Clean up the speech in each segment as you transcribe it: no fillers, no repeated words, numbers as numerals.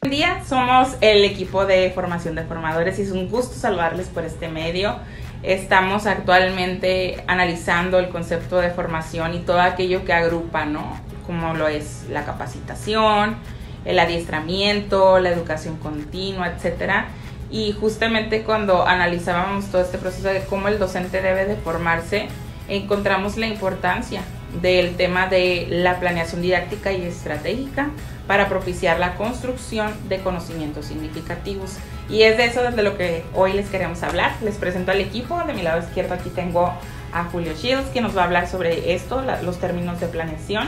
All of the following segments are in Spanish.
Buen día, somos el equipo de formación de formadores y es un gusto saludarles por este medio. Estamos actualmente analizando el concepto de formación y todo aquello que agrupa, ¿no? Como lo es la capacitación, el adiestramiento, la educación continua, etcétera. Y justamente cuando analizábamos todo este proceso de cómo el docente debe de formarse, encontramos la importancia del tema de la planeación didáctica y estratégica para propiciar la construcción de conocimientos significativos. Y es de eso de lo que hoy les queremos hablar. Les presento al equipo. De mi lado izquierdo aquí tengo a Julio Shields, que nos va a hablar sobre esto, los términos de planeación.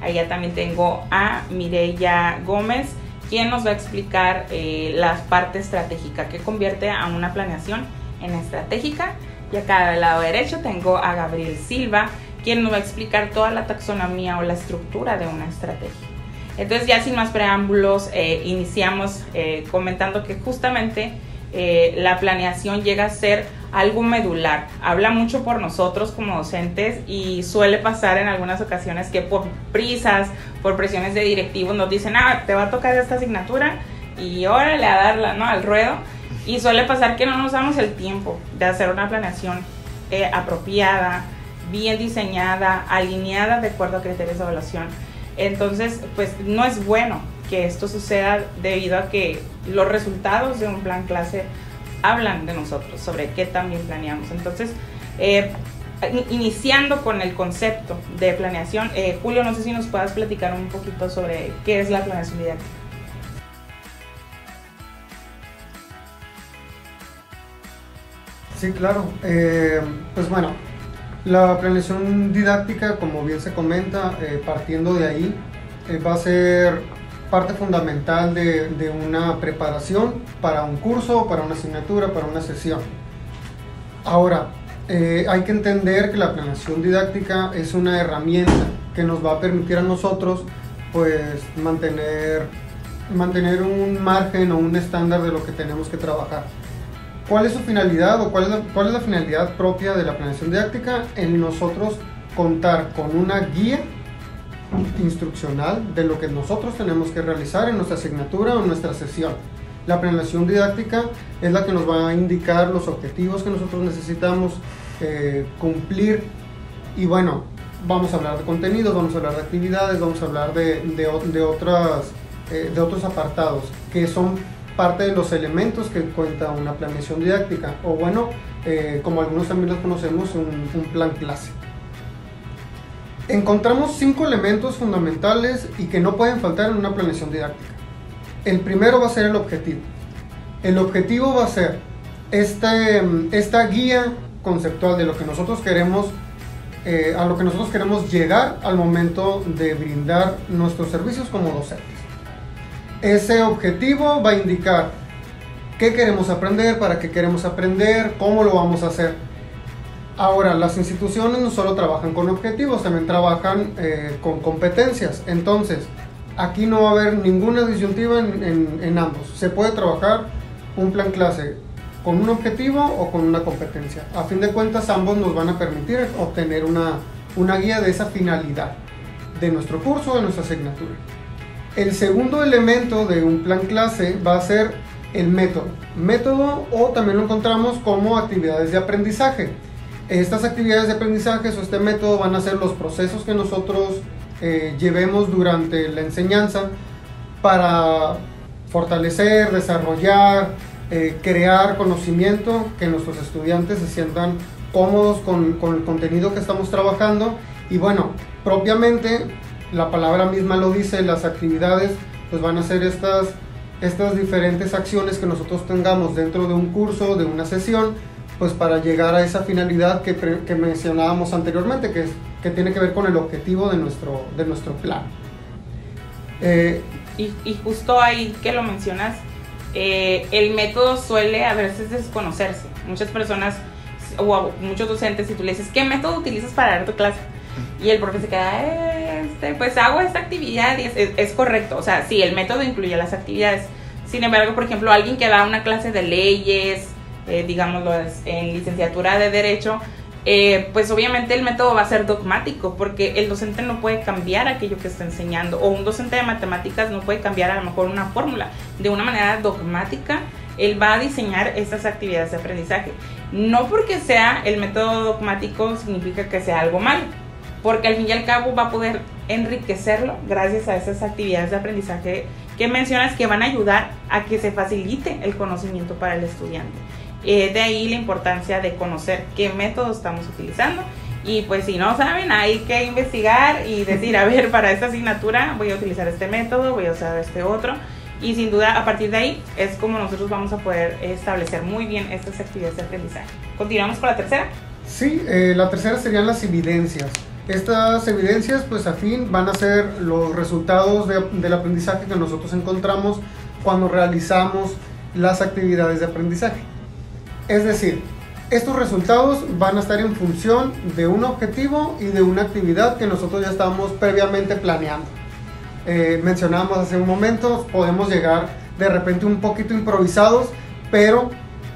Allá también tengo a Mireya Gómez, quien nos va a explicar la parte estratégica que convierte a una planeación en estratégica. Y acá del lado derecho tengo a Gabriel Silva, quien nos va a explicar toda la taxonomía o la estructura de una estrategia. Entonces, ya sin más preámbulos, iniciamos comentando que justamente la planeación llega a ser algo medular. Habla mucho por nosotros como docentes y suele pasar en algunas ocasiones que por prisas, por presiones de directivos nos dicen, te va a tocar esta asignatura y órale a darla, ¿no? Al ruedo. Y suele pasar que no nos damos el tiempo de hacer una planeación apropiada, bien diseñada, alineada de acuerdo a criterios de evaluación. Entonces, pues no es bueno que esto suceda debido a que los resultados de un plan clase hablan de nosotros, sobre qué también planeamos. Entonces, iniciando con el concepto de planeación, Julio, no sé si nos puedas platicar un poquito sobre qué es la planeación didáctica. Sí, claro. Pues bueno, la planeación didáctica, como bien se comenta, partiendo de ahí, va a ser parte fundamental de una preparación para un curso, para una asignatura, para una sesión. Ahora, hay que entender que la planeación didáctica es una herramienta que nos va a permitir a nosotros pues mantener un margen o un estándar de lo que tenemos que trabajar. ¿Cuál es su finalidad o cuál es la finalidad propia de la planeación didáctica? En nosotros contar con una guía instruccional de lo que nosotros tenemos que realizar en nuestra asignatura o en nuestra sesión. La planeación didáctica es la que nos va a indicar los objetivos que nosotros necesitamos cumplir. Y bueno, vamos a hablar de contenidos, vamos a hablar de actividades, vamos a hablar de otros apartados que son parte de los elementos que cuenta una planeación didáctica, o bueno, como algunos también los conocemos, un plan clase. Encontramos 5 elementos fundamentales y que no pueden faltar en una planeación didáctica. El primero va a ser el objetivo. El objetivo va a ser esta guía conceptual de lo que nosotros queremos, a lo que nosotros queremos llegar al momento de brindar nuestros servicios como docentes. Ese objetivo va a indicar qué queremos aprender, para qué queremos aprender, cómo lo vamos a hacer. Ahora, las instituciones no solo trabajan con objetivos, también trabajan con competencias. Entonces, aquí no va a haber ninguna disyuntiva en ambos. Se puede trabajar un plan clase con un objetivo o con una competencia. A fin de cuentas, ambos nos van a permitir obtener una guía de esa finalidad de nuestro curso, de nuestra asignatura. El segundo elemento de un plan clase va a ser el método. Método, o también lo encontramos como actividades de aprendizaje. Estas actividades de aprendizaje o este método van a ser los procesos que nosotros llevemos durante la enseñanza para fortalecer, desarrollar, crear conocimiento, que nuestros estudiantes se sientan cómodos con el contenido que estamos trabajando. Y bueno, propiamente la palabra misma lo dice, las actividades pues van a ser estas diferentes acciones que nosotros tengamos dentro de un curso, de una sesión, pues para llegar a esa finalidad que mencionábamos anteriormente, que tiene que ver con el objetivo de nuestro plan. Y justo ahí que lo mencionas, el método suele a veces desconocerse. Muchas personas o muchos docentes, si tú le dices, ¿qué método utilizas para dar tu clase? Y el profe se queda, pues hago esta actividad y es correcto. O sea, sí, el método incluye las actividades. Sin embargo, por ejemplo, alguien que da una clase de leyes, digámoslo, en licenciatura de Derecho, pues obviamente el método va a ser dogmático, porque el docente no puede cambiar aquello que está enseñando, o un docente de matemáticas no puede cambiar a lo mejor una fórmula. De una manera dogmática, él va a diseñar estas actividades de aprendizaje. No porque sea el método dogmático significa que sea algo malo, porque al fin y al cabo va a poder enriquecerlo gracias a esas actividades de aprendizaje que mencionas, que van a ayudar a que se facilite el conocimiento para el estudiante. De ahí la importancia de conocer qué método estamos utilizando, y pues si no saben, hay que investigar y decir, a ver, para esta asignatura voy a utilizar este método, voy a usar este otro, y sin duda a partir de ahí es como nosotros vamos a poder establecer muy bien estas actividades de aprendizaje. ¿Continuamos con la tercera? Sí, la tercera serían las evidencias. Estas evidencias, pues a fin, van a ser los resultados del aprendizaje que nosotros encontramos cuando realizamos las actividades de aprendizaje. Es decir, estos resultados van a estar en función de un objetivo y de una actividad que nosotros ya estábamos previamente planeando. Mencionábamos hace un momento, podemos llegar de repente un poquito improvisados, pero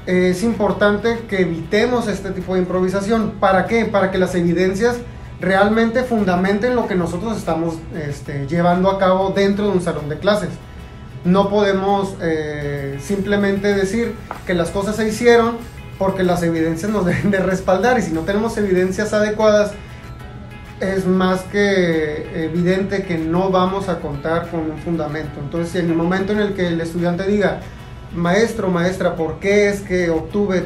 es importante que evitemos este tipo de improvisación. ¿Para qué? Para que las evidencias realmente fundamenten lo que nosotros estamos llevando a cabo dentro de un salón de clases. No podemos simplemente decir que las cosas se hicieron porque las evidencias nos deben de respaldar, y si no tenemos evidencias adecuadas, es más que evidente que no vamos a contar con un fundamento. Entonces, en el momento en el que el estudiante diga, maestro, maestra, ¿por qué es que obtuve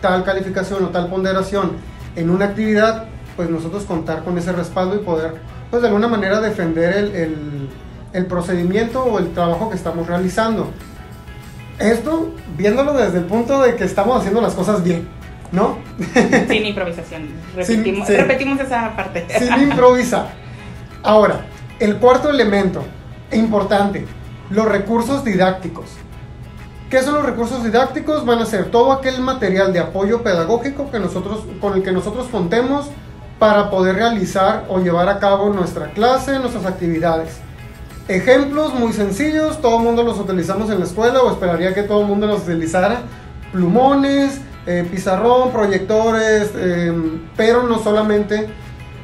tal calificación o tal ponderación en una actividad? Pues nosotros contar con ese respaldo y poder, pues de alguna manera, defender el procedimiento o el trabajo que estamos realizando. Esto viéndolo desde el punto de que estamos haciendo las cosas bien, ¿no? Sin improvisación. Repetimos esa parte. Sin improvisar. Ahora, el cuarto elemento importante, los recursos didácticos. ¿Qué son los recursos didácticos? Van a ser todo aquel material de apoyo pedagógico con el que nosotros contemos para poder realizar o llevar a cabo nuestra clase, nuestras actividades. Ejemplos muy sencillos, todo el mundo los utilizamos en la escuela, o esperaría que todo el mundo los utilizara: plumones, pizarrón, proyectores, pero no solamente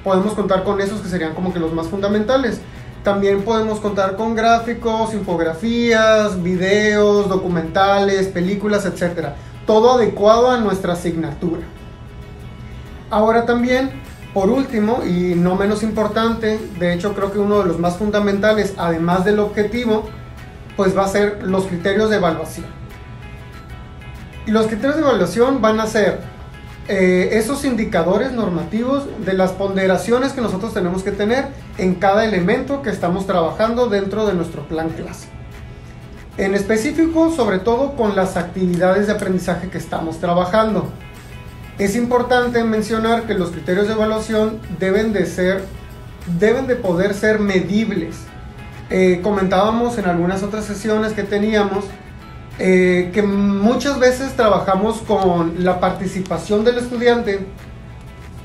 podemos contar con esos, que serían como que los más fundamentales. También podemos contar con gráficos, infografías, videos, documentales, películas, etc. Todo adecuado a nuestra asignatura. Ahora también, por último, y no menos importante, de hecho creo que uno de los más fundamentales, además del objetivo, pues va a ser los criterios de evaluación. Y los criterios de evaluación van a ser esos indicadores normativos de las ponderaciones que nosotros tenemos que tener en cada elemento que estamos trabajando dentro de nuestro plan clase. En específico, sobre todo con las actividades de aprendizaje que estamos trabajando. Es importante mencionar que los criterios de evaluación deben de poder ser medibles. Comentábamos en algunas otras sesiones que teníamos que muchas veces trabajamos con la participación del estudiante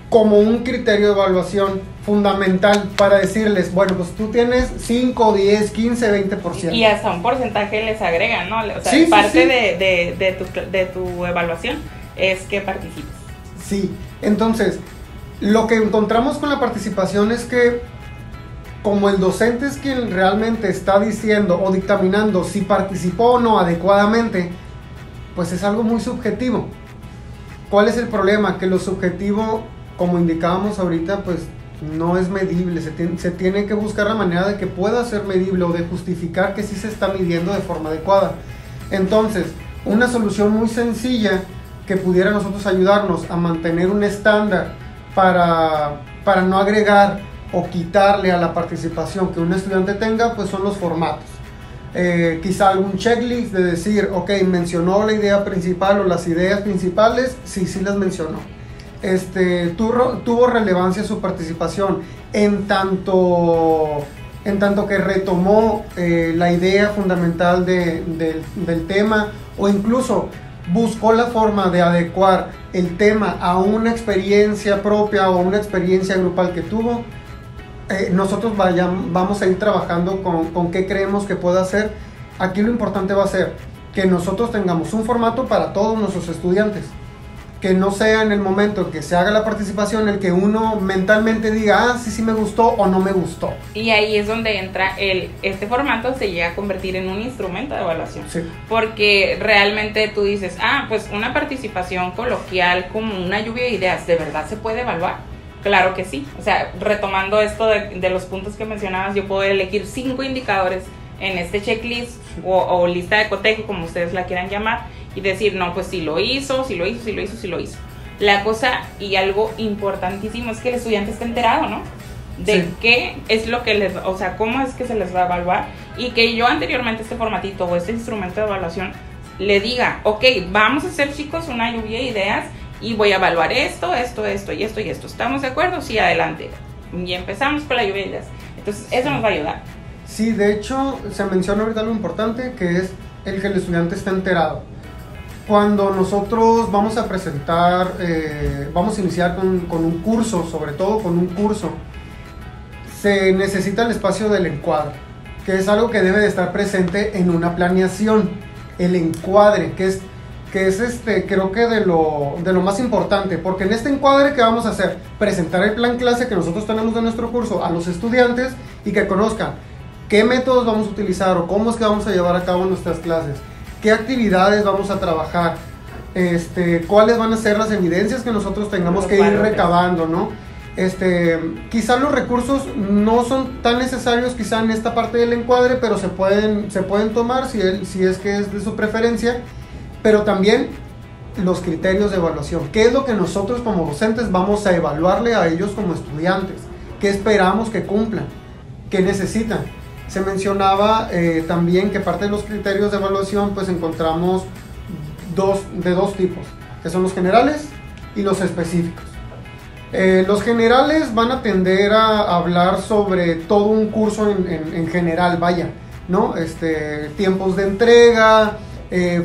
como un criterio de evaluación fundamental para decirles, bueno, pues tú tienes 5, 10, 15, 20%. Y hasta un porcentaje les agregan, ¿no? O sea, sí, parte sí. De tu evaluación es que participes. Sí, entonces, lo que encontramos con la participación es que, como el docente es quien realmente está diciendo o dictaminando si participó o no adecuadamente, pues es algo muy subjetivo. ¿Cuál es el problema? Que lo subjetivo, como indicábamos ahorita, pues no es medible. Se tiene que buscar la manera de que pueda ser medible o de justificar que sí se está midiendo de forma adecuada. Entonces, una solución muy sencilla que pudiera nosotros ayudarnos a mantener un estándar para no agregar o quitarle a la participación que un estudiante tenga, pues son los formatos. Quizá algún checklist de decir, ok, mencionó la idea principal o las ideas principales, sí las mencionó. Tuvo relevancia su participación en tanto que retomó la idea fundamental del tema, o incluso buscó la forma de adecuar el tema a una experiencia propia o una experiencia grupal que tuvo. Nosotros vamos a ir trabajando con qué creemos que pueda ser. Aquí lo importante va a ser que nosotros tengamos un formato para todos nuestros estudiantes. que no sea en el momento que se haga la participación el que uno mentalmente diga, ah, sí, sí me gustó o no me gustó. Y ahí es donde entra este formato, se llega a convertir en un instrumento de evaluación. Sí. Porque realmente tú dices, ah, pues una participación coloquial como una lluvia de ideas, ¿de verdad se puede evaluar? Claro que sí. O sea, retomando esto de los puntos que mencionabas, yo puedo elegir 5 indicadores en este checklist o lista de cotejo, como ustedes la quieran llamar, y decir, no, pues si lo hizo. La cosa y algo importantísimo es que el estudiante esté enterado, ¿no? De sí. qué es lo que o sea, cómo es que se les va a evaluar, y que yo anteriormente este formatito o este instrumento de evaluación le diga, ok, vamos a hacer, chicos, una lluvia de ideas y voy a evaluar esto y esto. ¿Estamos de acuerdo? Sí, adelante. Y empezamos con la lluvia de ideas. Entonces, eso nos va a ayudar. Sí, de hecho, se menciona ahorita algo importante, que es el que el estudiante esté enterado. Cuando nosotros vamos a presentar, vamos a iniciar con un curso, sobre todo con un curso, se necesita el espacio del encuadre, que es algo que debe de estar presente en una planeación. El encuadre, que es creo que de lo más importante, porque en este encuadre, ¿qué vamos a hacer? Presentar el plan clase que nosotros tenemos de nuestro curso a los estudiantes y que conozcan qué métodos vamos a utilizar o cómo es que vamos a llevar a cabo nuestras clases, qué actividades vamos a trabajar, cuáles van a ser las evidencias que nosotros tengamos que ir recabando, ¿no? Quizá los recursos no son tan necesarios quizá en esta parte del encuadre, pero se pueden tomar si es que es de su preferencia, pero también los criterios de evaluación. ¿Qué es lo que nosotros como docentes vamos a evaluarle a ellos como estudiantes? ¿Qué esperamos que cumplan? ¿Qué necesitan? Se mencionaba también que parte de los criterios de evaluación pues encontramos dos tipos, que son los generales y los específicos. Los generales van a tender a hablar sobre todo un curso en general, vaya, ¿no? Tiempos de entrega,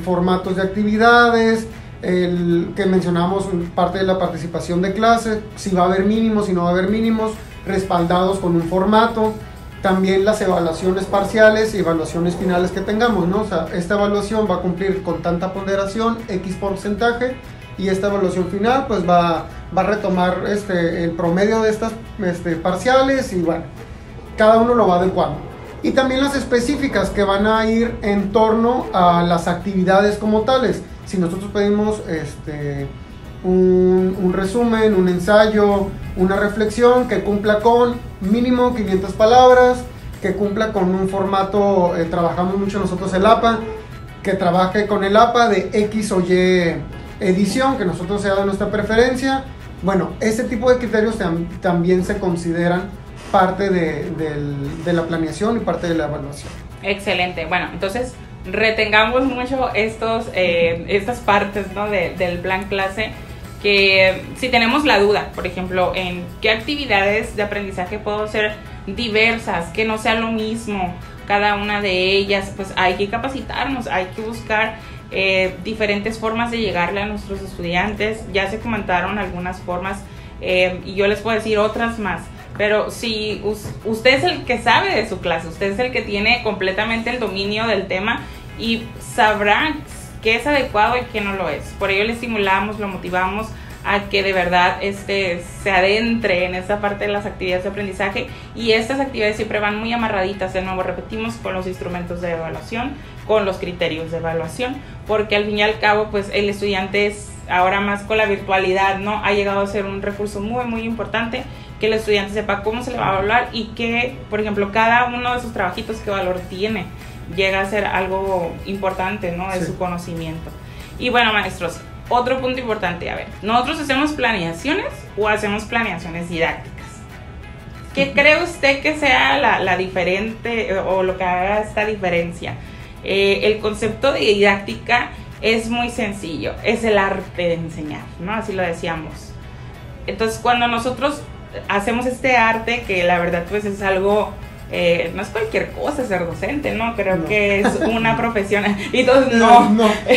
formatos de actividades, que mencionamos parte de la participación de clase, si va a haber mínimos, si no va a haber mínimos, respaldados con un formato. También las evaluaciones parciales y evaluaciones finales que tengamos, ¿no? O sea, esta evaluación va a cumplir con tanta ponderación, X porcentaje, y esta evaluación final pues va a retomar el promedio de estas parciales, y bueno, cada uno lo va adecuando. Y también las específicas, que van a ir en torno a las actividades como tales. Si nosotros pedimos un resumen, un ensayo, una reflexión que cumpla con mínimo 500 palabras, que cumpla con un formato, trabajamos mucho nosotros el APA, que trabaje con el APA de X o Y edición, que nosotros sea de nuestra preferencia. Bueno, ese tipo de criterios también se consideran parte de la planeación y parte de la evaluación. Excelente. Bueno, entonces retengamos mucho estas partes, ¿no? del plan clase, que si tenemos la duda, por ejemplo, en qué actividades de aprendizaje puedo hacer diversas, que no sea lo mismo cada una de ellas, pues hay que capacitarnos, hay que buscar diferentes formas de llegarle a nuestros estudiantes. Ya se comentaron algunas formas, y yo les puedo decir otras más, pero si usted es el que sabe de su clase, usted es el que tiene completamente el dominio del tema y sabrá qué es adecuado y qué no lo es. Por ello le estimulamos, lo motivamos a que de verdad se adentre en esta parte de las actividades de aprendizaje, y estas actividades siempre van muy amarraditas, de nuevo repetimos, con los instrumentos de evaluación, con los criterios de evaluación, porque al fin y al cabo pues el estudiante ahora más con la virtualidad, ¿no? Ha llegado a ser un recurso muy muy importante, que el estudiante sepa cómo se le va a evaluar y que, por ejemplo, cada uno de sus trabajitos qué valor tiene, llega a ser algo importante, ¿no? De su conocimiento. Y bueno, maestros, otro punto importante, a ver, ¿nosotros hacemos planeaciones o hacemos planeaciones didácticas? ¿Qué cree usted que sea la diferente o lo que haga esta diferencia? El concepto de didáctica es muy sencillo, es el arte de enseñar, ¿no? Así lo decíamos. Entonces, cuando nosotros hacemos este arte, que la verdad pues es algo... no es cualquier cosa ser docente, ¿no? Creo que es una profesión, y entonces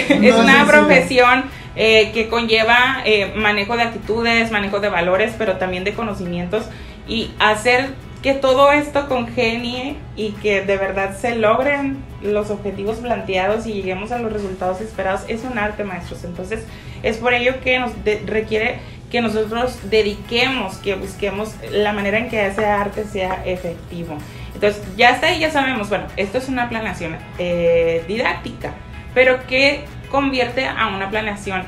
es una profesión que conlleva manejo de actitudes, manejo de valores, pero también de conocimientos, y hacer que todo esto congenie y que de verdad se logren los objetivos planteados y lleguemos a los resultados esperados es un arte, maestros. Entonces es por ello que nos requiere que nosotros dediquemos, que busquemos la manera en que ese arte sea efectivo. Entonces ya hasta ahí ya sabemos, bueno, esto es una planeación didáctica, pero que convierte a una planeación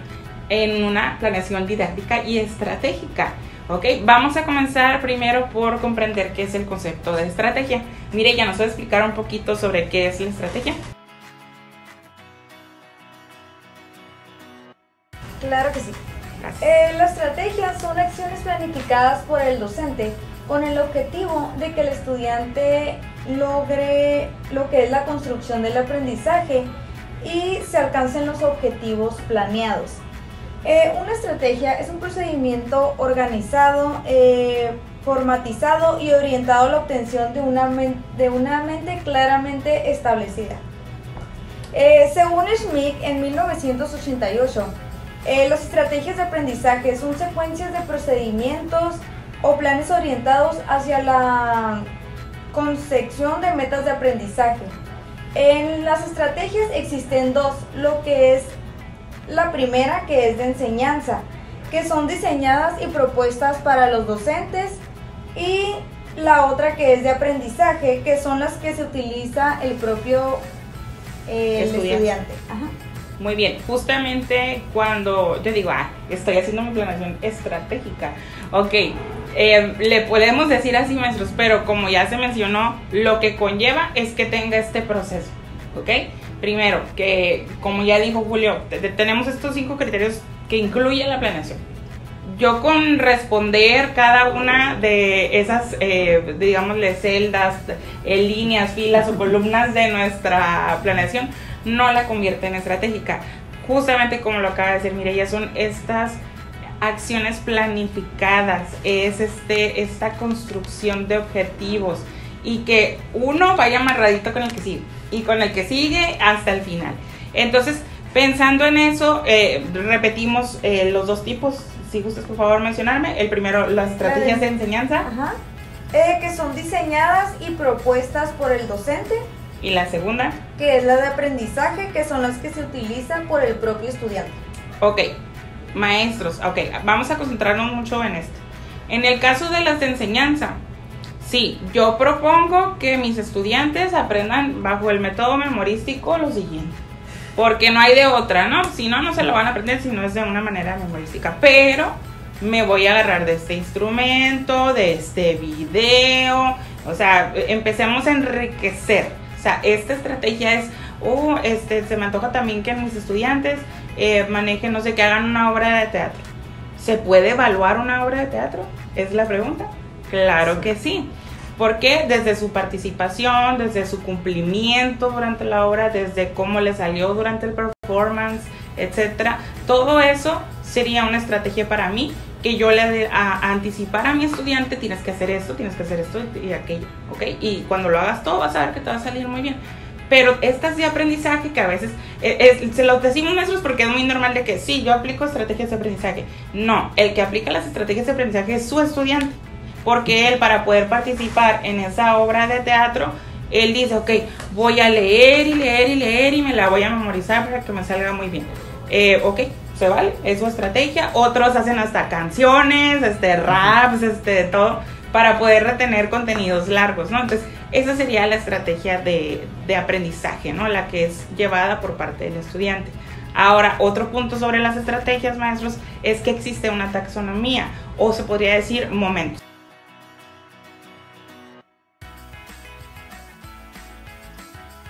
en una planeación didáctica y estratégica. Ok, vamos a comenzar primero por comprender qué es el concepto de estrategia. Mire, ya nos va a explicar un poquito sobre qué es la estrategia. Claro que sí. Las estrategias son acciones planificadas por el docente con el objetivo de que el estudiante logre lo que es la construcción del aprendizaje y se alcancen los objetivos planeados. Una estrategia es un procedimiento organizado, formatizado y orientado a la obtención de una mente claramente establecida. Según Schmidt, en 1988, las estrategias de aprendizaje son secuencias de procedimientos o planes orientados hacia la concepción de metas de aprendizaje. En las estrategias existen dos, lo que es la primera, que es de enseñanza, que son diseñadas y propuestas para los docentes, y la otra que es de aprendizaje, que son las que se utiliza el propio estudiante. Ajá. Muy bien, justamente cuando yo digo, estoy haciendo mi planeación estratégica, ok, le podemos decir así, maestros, pero como ya se mencionó, lo que conlleva es que tenga este proceso, ok. Primero, que como ya dijo Julio, tenemos estos 5 criterios que incluye la planeación. Yo con responder cada una de esas, digámosle, celdas, líneas, filas o columnas de nuestra planeación, no la convierte en estratégica. Justamente como lo acaba de decir Mireya, son estas acciones planificadas, es esta construcción de objetivos y que uno vaya amarradito con el que sigue y con el que sigue hasta el final. Entonces, pensando en eso, repetimos los dos tipos, si gustas por favor mencionarme. El primero, las estrategias de enseñanza. Ajá. Que son diseñadas y propuestas por el docente. Y la segunda, que es la de aprendizaje, que son las que se utilizan por el propio estudiante. Ok, maestros, ok, vamos a concentrarnos mucho en esto. En el caso de las de enseñanza, sí, yo propongo que mis estudiantes aprendan bajo el método memorístico lo siguiente, porque no hay de otra, ¿no? Si no, no se lo van a aprender si no es de una manera memorística, pero me voy a agarrar de este instrumento, de este video, o sea, empecemos a enriquecer. O sea, esta estrategia es, se me antoja también que mis estudiantes manejen, no sé, que hagan una obra de teatro. ¿Se puede evaluar una obra de teatro? Es la pregunta. Claro que sí. Porque desde su participación, desde su cumplimiento durante la obra, desde cómo le salió durante el performance, etcétera, todo eso sería una estrategia para mí, que yo le a anticipar a mi estudiante, tienes que hacer esto y aquello, ¿ok? Y cuando lo hagas todo vas a ver que te va a salir muy bien. Pero estas de aprendizaje que a veces, se los decimos maestros porque es muy normal de que sí, yo aplico estrategias de aprendizaje. No, el que aplica las estrategias de aprendizaje es su estudiante, porque él, para poder participar en esa obra de teatro, él dice, ok, voy a leer y leer y leer y me la voy a memorizar para que me salga muy bien. Ok, se vale, es su estrategia. Otros hacen hasta canciones, raps, todo, para poder retener contenidos largos, ¿no? Entonces, esa sería la estrategia de aprendizaje, ¿no? La que es llevada por parte del estudiante. Ahora, otro punto sobre las estrategias, maestros, es que existe una taxonomía, o se podría decir momentos.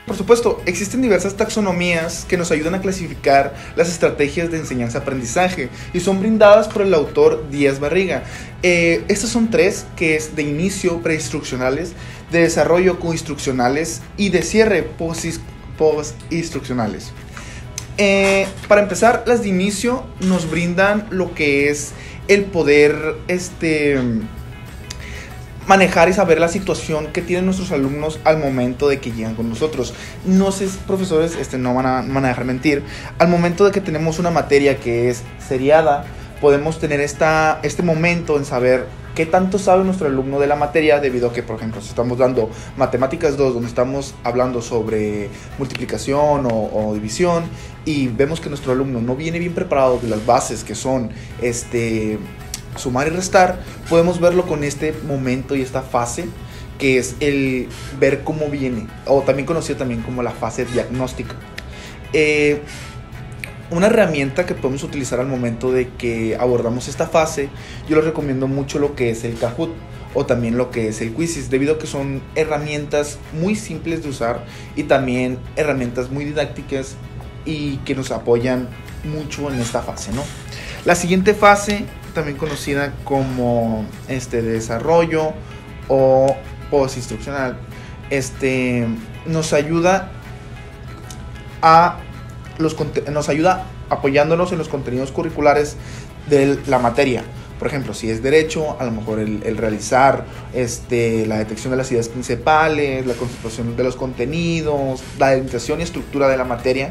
Por supuesto, existen diversas taxonomías que nos ayudan a clasificar las estrategias de enseñanza-aprendizaje y son brindadas por el autor Díaz Barriga. Estas son 3, que es de inicio, preinstruccionales, de desarrollo, coinstruccionales, y de cierre, postinstruccionales. Para empezar, las de inicio nos brindan lo que es el poder manejar y saber la situación que tienen nuestros alumnos al momento de que llegan con nosotros. No sé, profesores, no van a dejar mentir. Al momento de que tenemos una materia que es seriada, podemos tener este momento en saber qué tanto sabe nuestro alumno de la materia, debido a que, por ejemplo, si estamos dando Matemáticas 2, donde estamos hablando sobre multiplicación o división, y vemos que nuestro alumno no viene bien preparado de las bases que son sumar y restar, podemos verlo con este momento y esta fase, que es el ver cómo viene, o también conocido también como la fase diagnóstica. Una herramienta que podemos utilizar al momento de que abordamos esta fase, yo les recomiendo mucho lo que es el Kahoot o también lo que es el Quizzes, debido a que son herramientas muy simples de usar y también herramientas muy didácticas y que nos apoyan mucho en esta fase, ¿no? La siguiente fase, también conocida como desarrollo o postinstruccional, nos ayuda apoyándonos en los contenidos curriculares de la materia. Por ejemplo, si es derecho, a lo mejor el realizar la detección de las ideas principales, la constitución de los contenidos, la delimitación y estructura de la materia.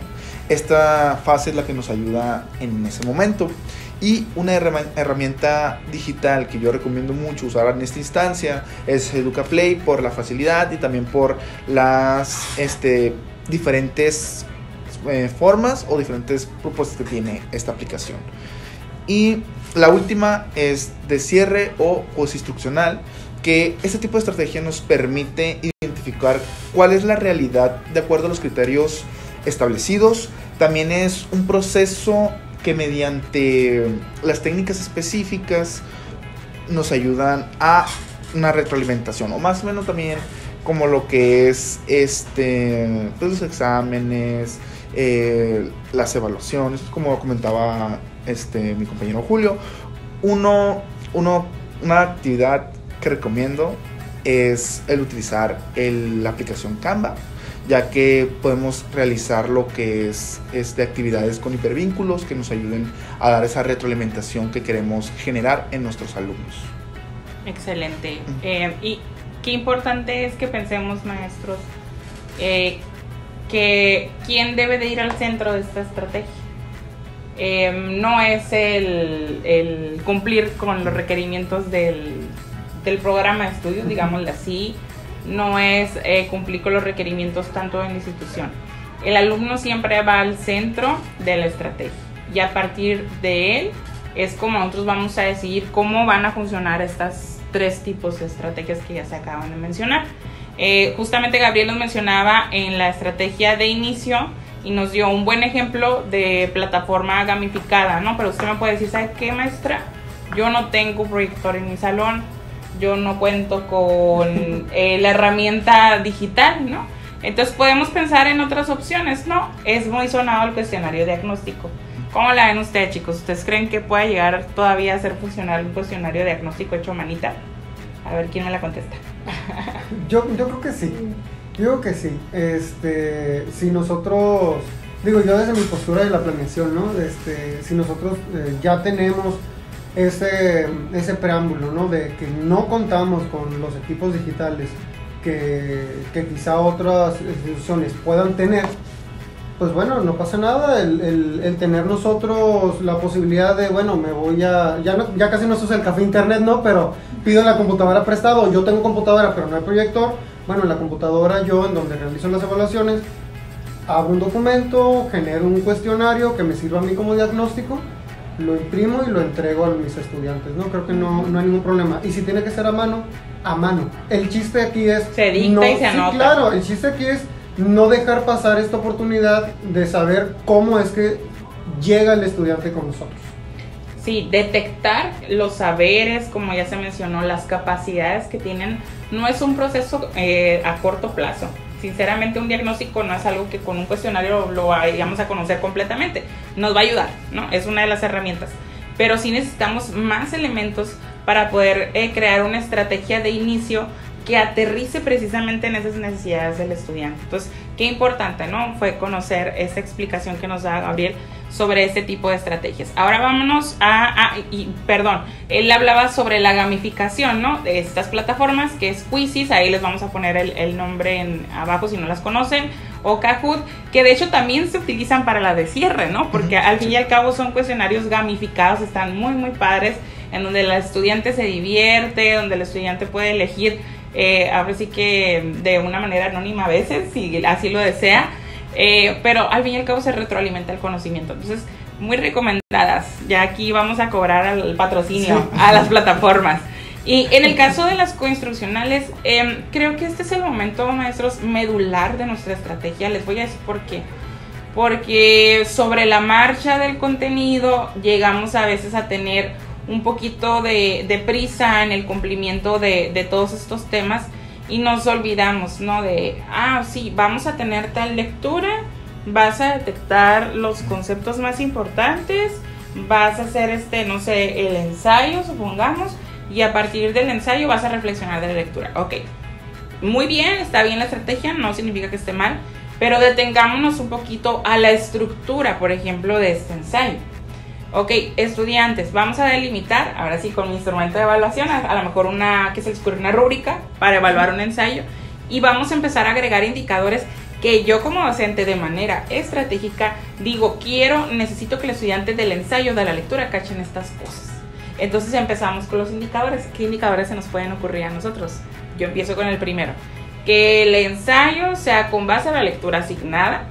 Esta fase es la que nos ayuda en ese momento. Y una herramienta digital que yo recomiendo mucho usar en esta instancia es EducaPlay, por la facilidad y también por las diferentes formas o diferentes propuestas que tiene esta aplicación. Y la última es de cierre o postinstruccional, que este tipo de estrategia nos permite identificar cuál es la realidad de acuerdo a los criterios establecidos. También es un proceso que mediante las técnicas específicas nos ayudan a una retroalimentación, o más o menos también como lo que es pues los exámenes, las evaluaciones, como comentaba mi compañero Julio. Una actividad que recomiendo es el utilizar la aplicación Canva, ya que podemos realizar lo que es actividades con hipervínculos que nos ayuden a dar esa retroalimentación que queremos generar en nuestros alumnos. Excelente. Y qué importante es que pensemos, maestros, que quién debe de ir al centro de esta estrategia. No es el cumplir con los requerimientos del programa de estudios, digámoslo así. No es cumplir con los requerimientos tanto en la institución. El alumno siempre va al centro de la estrategia, y a partir de él es como nosotros vamos a decidir cómo van a funcionar estas 3 tipos de estrategias que ya se acaban de mencionar. Justamente Gabriel nos mencionaba en la estrategia de inicio y nos dio un buen ejemplo de plataforma gamificada, ¿no? Pero usted me puede decir, ¿sabe qué, maestra? Yo no tengo proyector en mi salón, yo no cuento con la herramienta digital, ¿no? Entonces podemos pensar en otras opciones, ¿no? Es muy sonado el cuestionario diagnóstico. ¿Cómo la ven ustedes, chicos? ¿Ustedes creen que pueda llegar todavía a ser funcional un cuestionario diagnóstico hecho a manita? A ver, ¿quién me la contesta? Yo creo que sí. Yo creo que sí. Si nosotros, digo yo desde mi postura de la planeación, ¿no? Si nosotros ya tenemos ese preámbulo, ¿no? De que no contamos con los equipos digitales que quizá otras instituciones puedan tener, pues bueno, no pasa nada el tener nosotros la posibilidad de, bueno, me voy ya casi no se usa el café internet, ¿no? Pero pido la computadora prestado, yo tengo computadora pero no hay proyector. Bueno, en la computadora yo, en donde realizo las evaluaciones, hago un documento, genero un cuestionario que me sirva a mí como diagnóstico, lo imprimo y lo entrego a mis estudiantes, ¿no? Creo que no hay ningún problema. Y si tiene que ser a mano. El chiste aquí es... Se dicta y se anota. Sí, claro, el chiste aquí es no dejar pasar esta oportunidad de saber cómo es que llega el estudiante con nosotros. Sí, detectar los saberes, como ya se mencionó, las capacidades que tienen, no es un proceso a corto plazo. Sinceramente, un diagnóstico no es algo que con un cuestionario lo vayamos a conocer completamente. Nos va a ayudar, ¿no? Es una de las herramientas. Pero sí necesitamos más elementos para poder crear una estrategia de inicio que aterrice precisamente en esas necesidades del estudiante. Entonces, qué importante, ¿no? Fue conocer esta explicación que nos da Gabriel sobre este tipo de estrategias. Ahora vámonos él hablaba sobre la gamificación, ¿no? De estas plataformas, que es Quizzes. Ahí les vamos a poner el nombre abajo si no las conocen, o Kahoot, que de hecho también se utilizan para la de cierre, ¿no? Porque al fin y al cabo son cuestionarios gamificados, están muy, muy padres, en donde el estudiante se divierte, donde el estudiante puede elegir, ahora sí que de una manera anónima a veces, si así lo desea, pero al fin y al cabo se retroalimenta el conocimiento. Entonces, muy recomendadas. Ya aquí vamos a cobrar al patrocinio, a las plataformas. Y en el caso de las coinstruccionales, creo que este es el momento, maestros, medular de nuestra estrategia. Les voy a decir por qué. Porque sobre la marcha del contenido llegamos a veces a tener un poquito de prisa en el cumplimiento de todos estos temas y nos olvidamos, ¿no? De, sí, vamos a tener tal lectura, vas a detectar los conceptos más importantes, vas a hacer no sé, el ensayo, supongamos, y a partir del ensayo vas a reflexionar de la lectura. Ok, muy bien, está bien la estrategia, no significa que esté mal, pero detengámonos un poquito a la estructura, por ejemplo, de este ensayo. Ok, estudiantes, vamos a delimitar, ahora sí con mi instrumento de evaluación, a lo mejor que se les ocurre una rúbrica para evaluar un ensayo, y vamos a empezar a agregar indicadores que yo como docente de manera estratégica digo, necesito que el estudiante del ensayo de la lectura cachen estas cosas. Entonces empezamos con los indicadores. ¿Qué indicadores se nos pueden ocurrir a nosotros? Yo empiezo con el primero. Que el ensayo sea con base a la lectura asignada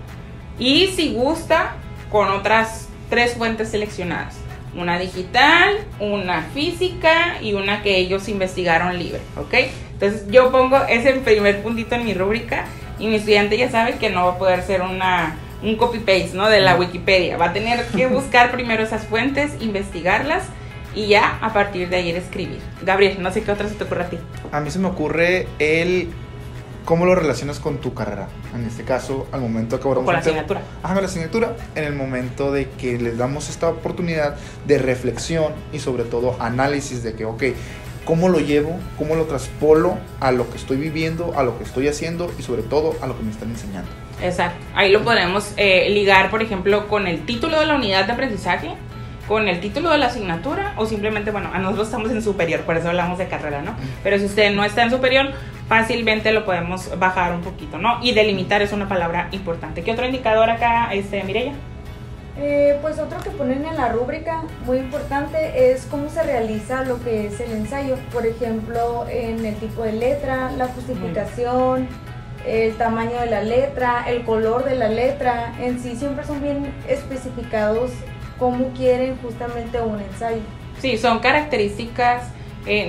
y, si gusta, con otras 3 fuentes seleccionadas. Una digital, una física y una que ellos investigaron libre, ¿ok? Entonces yo pongo ese primer puntito en mi rúbrica y mi estudiante ya sabe que no va a poder ser un copy-paste, ¿no? De la Wikipedia. Va a tener que buscar primero esas fuentes, investigarlas y ya a partir de ahí escribir. Gabriel, no sé qué otra se te ocurre a ti. A mí se me ocurre cómo lo relacionas con tu carrera. En este caso, al momento que abordamos con la asignatura. Con la asignatura, en el momento de que les damos esta oportunidad de reflexión y sobre todo análisis de que, ok, ¿cómo lo llevo? ¿Cómo lo traspolo a lo que estoy viviendo, a lo que estoy haciendo y sobre todo a lo que me están enseñando? Exacto. Ahí lo podemos ligar, por ejemplo, con el título de la unidad de aprendizaje, con el título de la asignatura o simplemente, bueno, a nosotros estamos en superior, por eso hablamos de carrera, ¿no? Pero si usted no está en superior, fácilmente lo podemos bajar un poquito, ¿no? Y delimitar es una palabra importante. ¿Qué otro indicador acá, Mireya? Pues otro que ponen en la rúbrica, muy importante, es cómo se realiza lo que es el ensayo. Por ejemplo, en el tipo de letra, la justificación, el tamaño de la letra, el color de la letra. En sí siempre son bien especificados cómo quieren justamente un ensayo. Sí, son características,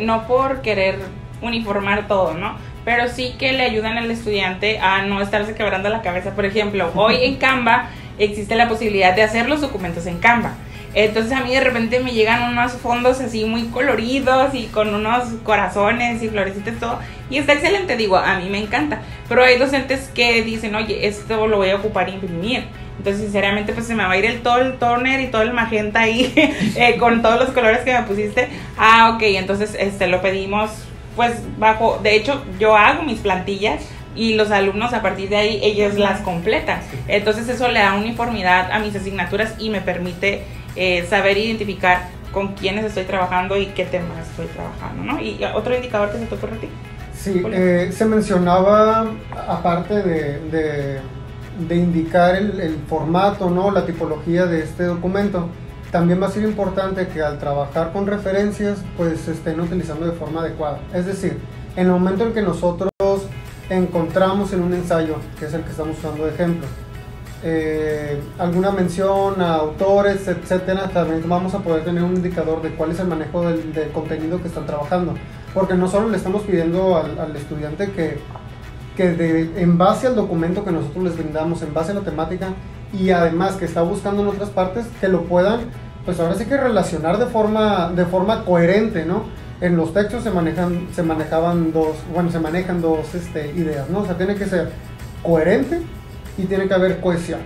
no por querer uniformar todo, ¿no? Pero sí que le ayudan al estudiante a no estarse quebrando la cabeza. Por ejemplo, hoy en Canva existe la posibilidad de hacer los documentos en Canva. Entonces a mí de repente me llegan unos fondos así muy coloridos y con unos corazones y florecitas, todo. Y está excelente, digo, a mí me encanta. Pero hay docentes que dicen, oye, esto lo voy a ocupar e imprimir. Entonces sinceramente pues se me va a ir todo el toner y todo el magenta ahí con todos los colores que me pusiste. Ok, entonces lo pedimos pues bajo, de hecho yo hago mis plantillas y los alumnos a partir de ahí ellos las completan. Entonces eso le da uniformidad a mis asignaturas y me permite saber identificar con quiénes estoy trabajando y qué temas estoy trabajando, ¿no? Y otro indicador que se te ocurre a ti. Sí, se mencionaba, aparte de indicar el formato, ¿no? La tipología de este documento, también va a ser importante que al trabajar con referencias pues se estén utilizando de forma adecuada. Es decir, en el momento en que nosotros encontramos en un ensayo, que es el que estamos usando de ejemplo, alguna mención a autores, etcétera, también vamos a poder tener un indicador de cuál es el manejo del contenido que están trabajando, porque no solo le estamos pidiendo al estudiante que en base al documento que nosotros les brindamos, en base a la temática y además que está buscando en otras partes, que lo puedan, pues ahora sí que relacionar de forma coherente, ¿no? En los textos se manejan dos ideas, ¿no? O sea, tiene que ser coherente y tiene que haber cohesión.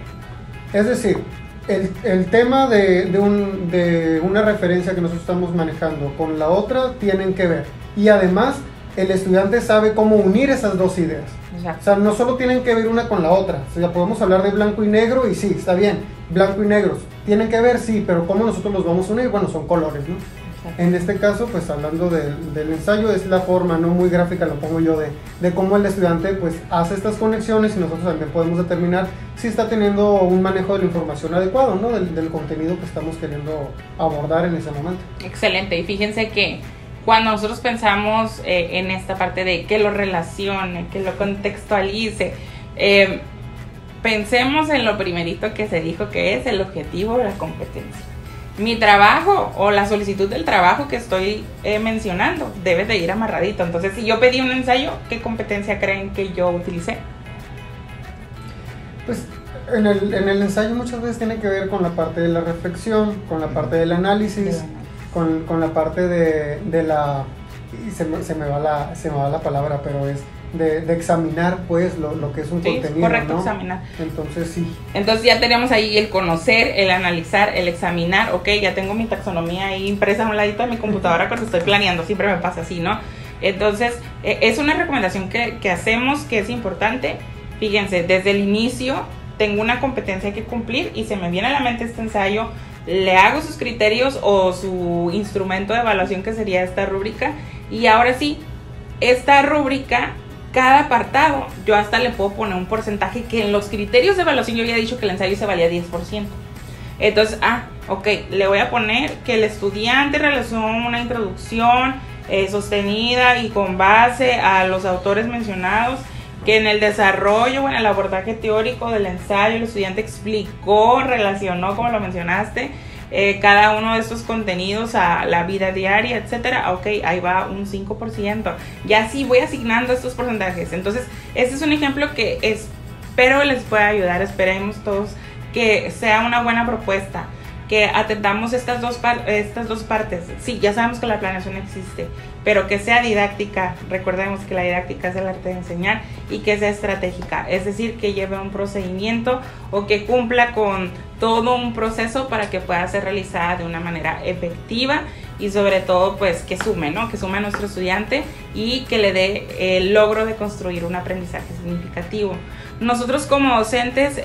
Es decir, el tema de una referencia que nosotros estamos manejando con la otra tienen que ver. Y además, el estudiante sabe cómo unir esas dos ideas. Exacto. O sea, no solo tienen que ver una con la otra. O sea, podemos hablar de blanco y negro y sí, está bien, blanco y negro. Tienen que ver, sí, pero ¿cómo nosotros los vamos a unir? Bueno, son colores, ¿no? En este caso, pues hablando del ensayo, es la forma, no muy gráfica, lo pongo yo, de cómo el estudiante pues hace estas conexiones y nosotros también podemos determinar si está teniendo un manejo de la información adecuado, ¿no? Del contenido que estamos queriendo abordar en ese momento. Excelente, y fíjense que cuando nosotros pensamos en esta parte de que lo relacione, que lo contextualice, pensemos en lo primerito que se dijo, que es el objetivo de la competencia. Mi trabajo o la solicitud del trabajo que estoy mencionando debe de ir amarradito. Entonces, si yo pedí un ensayo, ¿qué competencia creen que yo utilicé? Pues en el ensayo muchas veces tiene que ver con la parte de la reflexión, con la parte del análisis, con la parte de la... Y se me va la palabra, pero es de examinar pues lo que es un contenido, correcto, ¿no? Examinar. Entonces sí. Entonces ya tenemos ahí el conocer, el analizar, el examinar. Ok, ya tengo mi taxonomía ahí impresa a un ladito de mi computadora cuando estoy planeando, siempre me pasa así, ¿no? Entonces es una recomendación que hacemos, que es importante. Fíjense, desde el inicio tengo una competencia que cumplir y se me viene a la mente este ensayo, le hago sus criterios o su instrumento de evaluación, que sería esta rúbrica, y ahora sí, esta rúbrica, cada apartado, yo hasta le puedo poner un porcentaje, que en los criterios de evaluación yo había dicho que el ensayo se valía 10%. Entonces, ok, le voy a poner que el estudiante realizó una introducción sostenida y con base a los autores mencionados, que en el desarrollo o en el abordaje teórico del ensayo el estudiante explicó, relacionó, como lo mencionaste, cada uno de estos contenidos a la vida diaria, etcétera. Ok, ahí va un 5%. Ya sí voy asignando estos porcentajes. Entonces, este es un ejemplo que espero les pueda ayudar. Esperemos todos que sea una buena propuesta, que atendamos estas dos partes. Sí, ya sabemos que la planeación existe, pero que sea didáctica. Recordemos que la didáctica es el arte de enseñar, y que sea estratégica, es decir, que lleve un procedimiento o que cumpla con todo un proceso para que pueda ser realizada de una manera efectiva, y sobre todo pues que sume, ¿no? Que sume a nuestro estudiante y que le dé el logro de construir un aprendizaje significativo. Nosotros como docentes,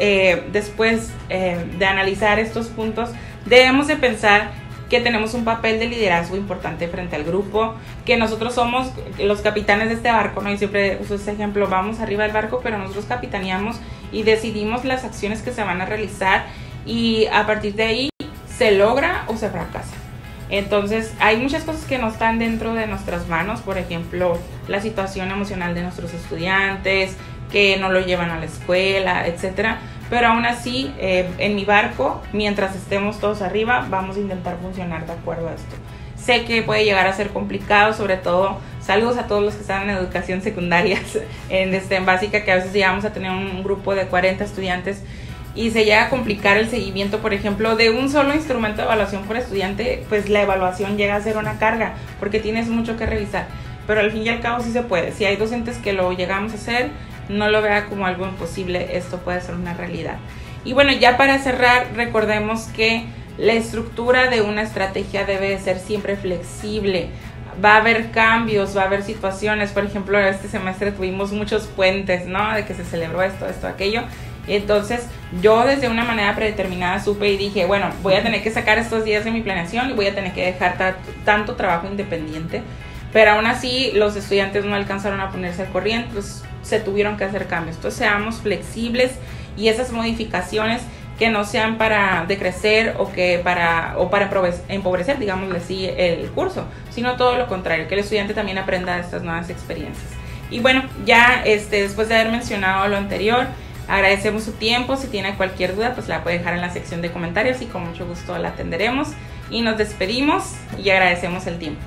después de analizar estos puntos, debemos de pensar que tenemos un papel de liderazgo importante frente al grupo, que nosotros somos los capitanes de este barco, ¿no? Y siempre uso este ejemplo, vamos arriba del barco, pero nosotros capitaneamos y decidimos las acciones que se van a realizar, y a partir de ahí se logra o se fracasa. Entonces hay muchas cosas que no están dentro de nuestras manos, por ejemplo, la situación emocional de nuestros estudiantes, que no lo llevan a la escuela, etcétera. Pero aún así, en mi barco, mientras estemos todos arriba, vamos a intentar funcionar de acuerdo a esto. Sé que puede llegar a ser complicado, sobre todo, saludos a todos los que están en educación secundaria, en básica, que a veces llegamos a tener un grupo de 40 estudiantes y se llega a complicar el seguimiento, por ejemplo, de un solo instrumento de evaluación por estudiante. Pues la evaluación llega a ser una carga, porque tienes mucho que revisar. Pero al fin y al cabo sí se puede. Si hay docentes que lo llegamos a hacer, no lo vea como algo imposible, esto puede ser una realidad. Y bueno, ya para cerrar, recordemos que la estructura de una estrategia debe de ser siempre flexible. Va a haber cambios, va a haber situaciones. Por ejemplo, este semestre tuvimos muchos puentes, ¿no? De que se celebró esto, aquello. Y entonces yo desde una manera predeterminada supe y dije, bueno, voy a tener que sacar estos días de mi planeación y voy a tener que dejar tanto trabajo independiente. Pero aún así los estudiantes no alcanzaron a ponerse al corriente, pues se tuvieron que hacer cambios. Entonces seamos flexibles, y esas modificaciones que no sean para decrecer o para empobrecer, digámosle así, el curso, sino todo lo contrario, que el estudiante también aprenda de estas nuevas experiencias. Y bueno, ya después de haber mencionado lo anterior, agradecemos su tiempo. Si tiene cualquier duda, pues la puede dejar en la sección de comentarios y con mucho gusto la atenderemos. Y nos despedimos y agradecemos el tiempo.